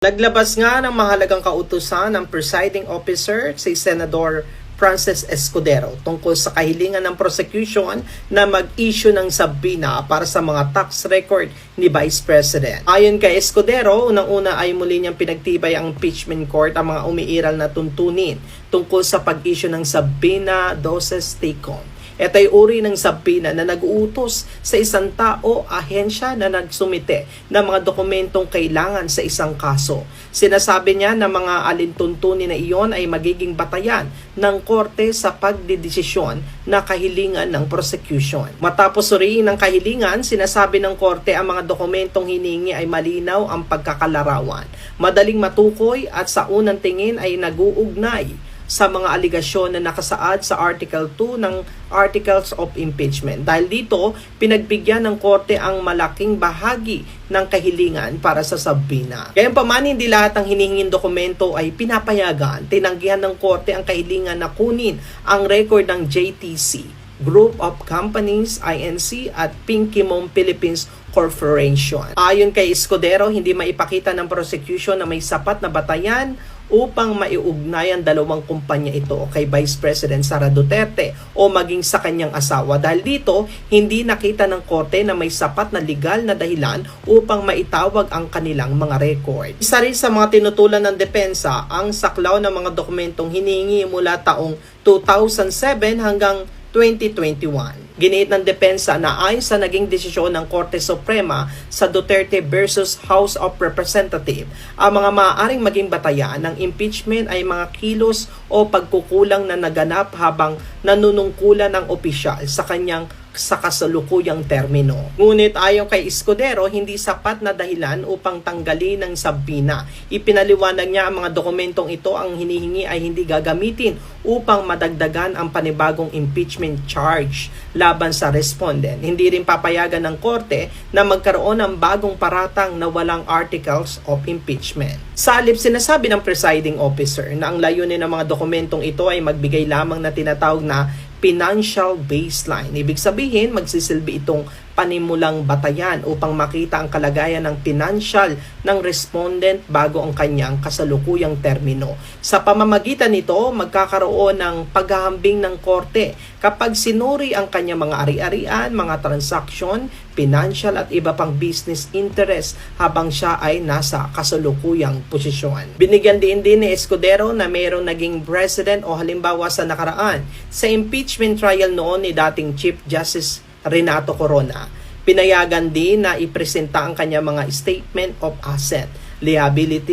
Naglabas nga ng mahalagang kautusan ng presiding officer si Senador Francis Escudero tungkol sa kahilingan ng prosecution na mag-issue ng subpoena para sa mga tax record ni Vice President. Ayon kay Escudero, unang-una ay muli niyang pinagtibay ang impeachment court ang mga umiiral na tuntunin tungkol sa pag-issue ng subpoena doses take-home. Ito ay uri ng subpoena na nag-uutos sa isang tao, ahensya na nagsumite ng mga dokumentong kailangan sa isang kaso. Sinasabi niya na mga alintuntunin na iyon ay magiging batayan ng korte sa pagdidesisyon na kahilingan ng prosecution. Matapos suriin ng kahilingan, sinasabi ng korte ang mga dokumentong hiningi ay malinaw ang pagkakalarawan, madaling matukoy at sa unang tingin ay nag-uugnay sa mga aligasyon na nakasaad sa Article 2 ng Articles of Impeachment. Dahil dito, pinagbigyan ng korte ang malaking bahagi ng kahilingan para sa subpoena. Gayunpaman, hindi lahat ng hinihinging dokumento ay pinapayagan. Tinanggihan ng korte ang kahilingan na kunin ang record ng JTC, Group of Companies, INC at Pinky Mom Philippines Corporation. Ayon kay Escudero, hindi maipakita ng prosecution na may sapat na batayan upang maiugnay ang dalawang kumpanya ito kay Vice President Sara Duterte o maging sa kanyang asawa. Dahil dito, hindi nakita ng korte na may sapat na legal na dahilan upang maitawag ang kanilang mga record. Isa rin sa mga tinutulan ng depensa ang saklaw ng mga dokumentong hiningi mula taong 2007 hanggang 2021. Giniit ng depensa na ayon sa naging desisyon ng Korte Suprema sa Duterte versus House of Representatives, ang mga maaaring maging batayan ng impeachment ay mga kilos o pagkukulang na naganap habang nanunungkulan ng opisyal sa kanyang sa kasalukuyang termino. Ngunit ayon kay Escudero, hindi sapat na dahilan upang tanggalin ng subpoena. Ipinaliwanag niya ang mga dokumentong ito ang hinihingi ay hindi gagamitin upang madagdagan ang panibagong impeachment charge laban sa respondent. Hindi rin papayagan ng korte na magkaroon ng bagong paratang na walang articles of impeachment. Sa halip, sinasabi ng presiding officer na ang layunin ng mga dokumentong ito ay magbigay lamang na tinatawag na financial baseline. Ibig sabihin, magsisilbi itong panimulang batayan upang makita ang kalagayan ng financial ng respondent bago ang kanyang kasalukuyang termino. Sa pamamagitan nito, magkakaroon ng paghahambing ng korte kapag sinuri ang kanyang mga ari-arian, mga transaksyon, financial at iba pang business interest habang siya ay nasa kasalukuyang posisyon. Binigyan din ni Escudero na mayroong naging president o halimbawa sa nakaraan sa impeachment trial noon ni dating Chief Justice Renato Corona. Pinayagan din na ipresenta ang kanyang mga statement of asset, liabilities